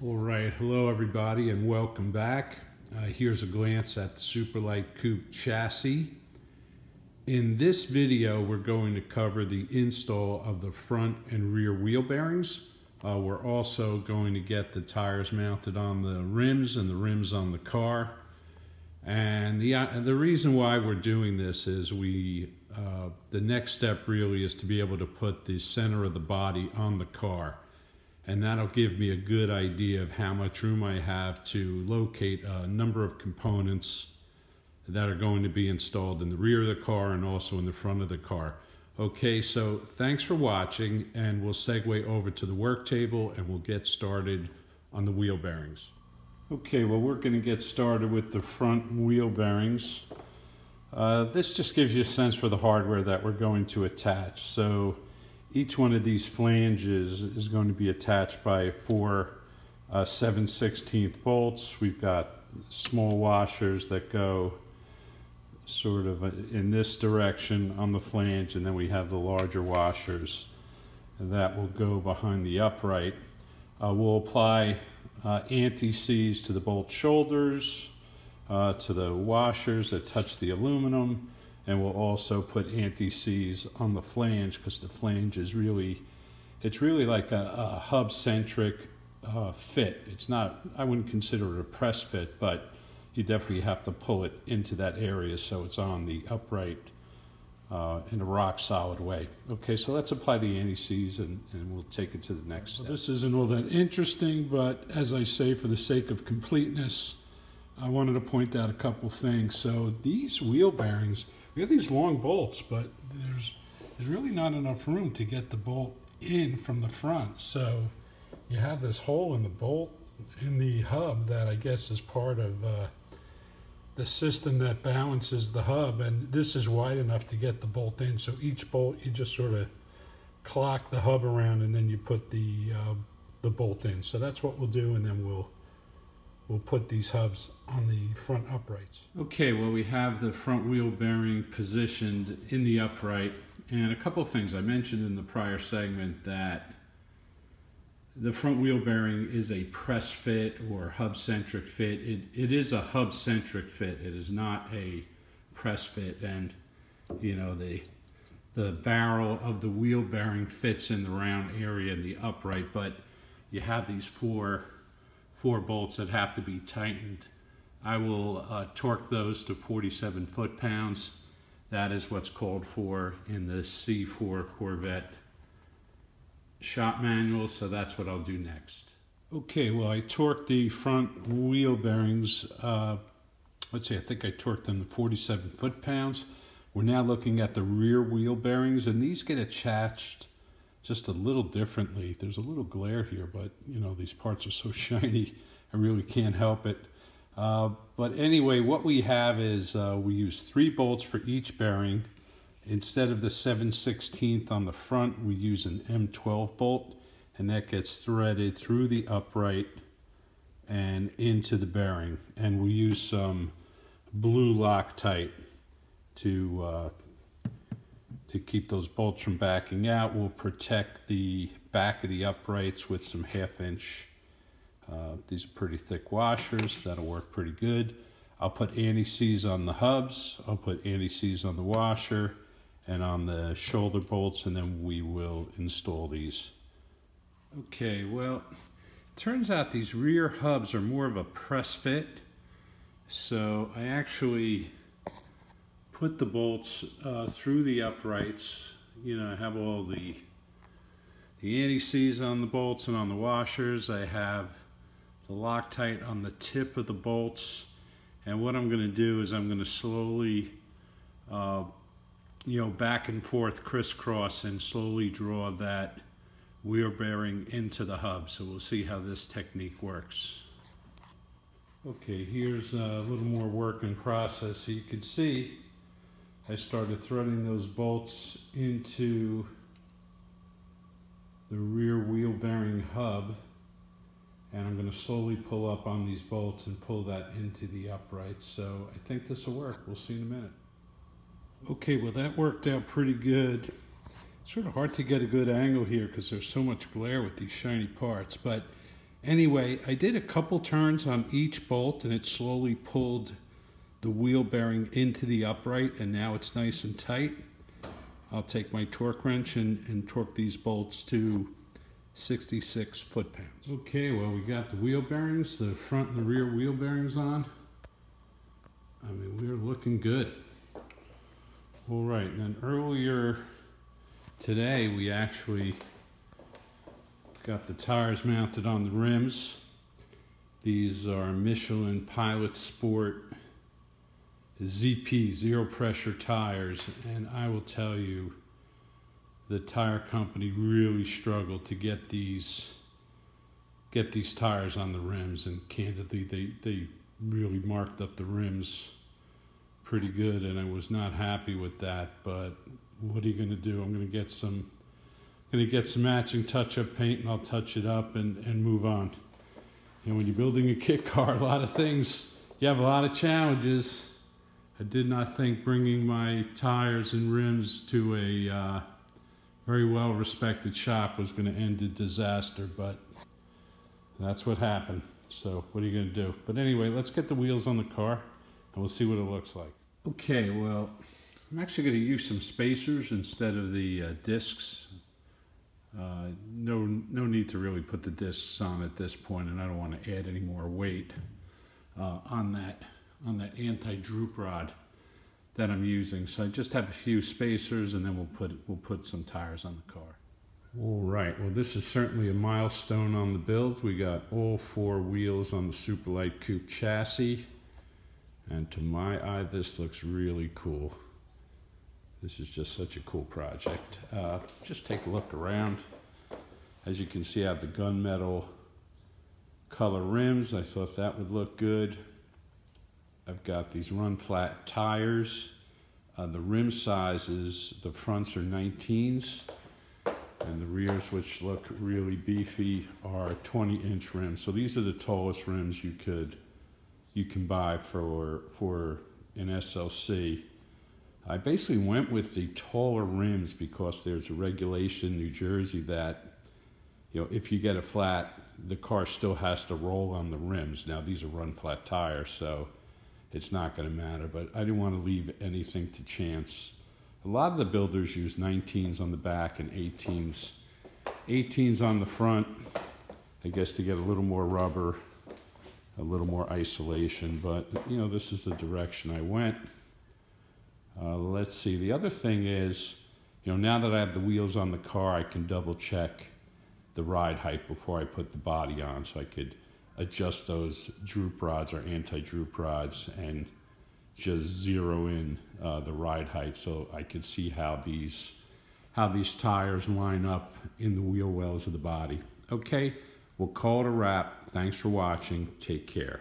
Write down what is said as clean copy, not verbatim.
All right, hello everybody and welcome back. Here's a glance at the Superlite Coupe Chassis. In this video, we're going to cover the install of the front and rear wheel bearings. We're also going to get the tires mounted on the rims and the rims on the car. And the reason why we're doing this is the next step really is to be able to put the center of the body on the car. And that'll give me a good idea of how much room I have to locate a number of components that are going to be installed in the rear of the car and also in the front of the car. Okay, so thanks for watching, and we'll segue over to the work table and we'll get started on the wheel bearings. Okay, well, we're going to get started with the front wheel bearings. This just gives you a sense for the hardware that we're going to attach. So each one of these flanges is going to be attached by four 7/16 bolts. We've got small washers that go sort of in this direction on the flange, and then we have the larger washers that will go behind the upright. We'll apply anti-seize to the bolt shoulders, to the washers that touch the aluminum, and we'll also put anti-seize on the flange because the flange is really like a hub-centric fit. It's not, I wouldn't consider it a press fit, but you definitely have to pull it into that area so it's on the upright in a rock-solid way. Okay, so let's apply the anti-seize and we'll take it to the next step. This isn't all that interesting, but as I say, for the sake of completeness, I wanted to point out a couple things. So these wheel bearings, we have these long bolts, but there's really not enough room to get the bolt in from the front. So you have this hole in the bolt in the hub that I guess is part of the system that balances the hub, and this is wide enough to get the bolt in. So each bolt, you just sort of clock the hub around and then you put the bolt in. So that's what we'll do, and then we'll put these hubs on the front uprights. Okay, well, we have the front wheel bearing positioned in the upright, and a couple of things. I mentioned in the prior segment that the front wheel bearing is a press fit or hub-centric fit. It is a hub-centric fit. It is not a press fit, and you know, the barrel of the wheel bearing fits in the round area in the upright, but you have these four bolts that have to be tightened. I will torque those to 47 foot-pounds. That is what's called for in the C4 Corvette shop manual, so that's what I'll do next. Okay, well, I torqued the front wheel bearings, let's see, I think I torqued them to 47 foot-pounds. We're now looking at the rear wheel bearings, and these get attached just a little differently. There's a little glare here, but you know, these parts are so shiny, I really can't help it. But anyway, what we have is we use 3 bolts for each bearing. Instead of the 7/16 on the front, we use an M12 bolt, and that gets threaded through the upright and into the bearing. And we use some blue Loctite to keep those bolts from backing out. We'll protect the back of the uprights with some 1/2 inch. These are pretty thick washers. That'll work pretty good. I'll put anti-seize on the hubs. I'll put anti-seize on the washer and on the shoulder bolts, and then we will install these. Okay, well, it turns out these rear hubs are more of a press fit. So I actually put the bolts through the uprights. You know, I have all the anti-seize on the bolts and on the washers. I have the Loctite on the tip of the bolts. And what I'm going to do is I'm going to slowly, you know, back and forth crisscross and slowly draw that wheel bearing into the hub. So we'll see how this technique works. Okay, here's a little more work in process. So you can see I started threading those bolts into the rear wheel bearing hub, and I'm going to slowly pull up on these bolts and pull that into the uprights. So I think this will work. We'll see in a minute. Okay, well, that worked out pretty good. It's sort of hard to get a good angle here because there's so much glare with these shiny parts, but Anyway, I did a couple turns on each bolt and it slowly pulled the wheel bearing into the upright, and now it's nice and tight. I'll take my torque wrench and torque these bolts to 66 foot-pounds. Okay, well, we got the wheel bearings, the front and the rear wheel bearings on. I mean, we're looking good. All right, and then earlier today, we actually got the tires mounted on the rims. These are Michelin Sport ZP, zero pressure tires, and I will tell you, the tire company really struggled to get these tires on the rims, and candidly, they really marked up the rims pretty good, and I was not happy with that. But what are you going to do? I'm going to get some matching touch-up paint, and I'll touch it up and move on. And when you're building a kit car, a lot of things, you have a lot of challenges. I did not think bringing my tires and rims to a very well-respected shop was going to end in disaster, but that's what happened. So what are you going to do? But anyway, let's get the wheels on the car and we'll see what it looks like. Okay, well, I'm actually going to use some spacers instead of the discs. No need to really put the discs on at this point, and I don't want to add any more weight on that anti-droop rod that I'm using. So I just have a few spacers, and then we'll put some tires on the car. All right, well, this is certainly a milestone on the build. We got all 4 wheels on the Superlite Coupe Chassis, and to my eye, this looks really cool. This is just such a cool project. Just take a look around. As you can see, I have the gunmetal color rims. I thought that would look good. I've got these run flat tires. The rim sizes, the fronts are 19s, and the rears, which look really beefy, are 20-inch rims. So these are the tallest rims you can buy for an SLC. I basically went with the taller rims because there's a regulation in New Jersey that, you know, if you get a flat, the car still has to roll on the rims. Now, these are run flat tires, so it's not going to matter, but I didn't want to leave anything to chance. A lot of the builders use 19s on the back and 18s on the front, I guess to get a little more rubber, a little more isolation, but you know, this is the direction I went. Let's see, the other thing is, you know, now that I have the wheels on the car, I can double check the ride height before I put the body on, so I could adjust those droop rods or anti-droop rods and just zero in the ride height, so I could see how these tires line up in the wheel wells of the body. Okay, we'll call it a wrap. Thanks for watching. Take care.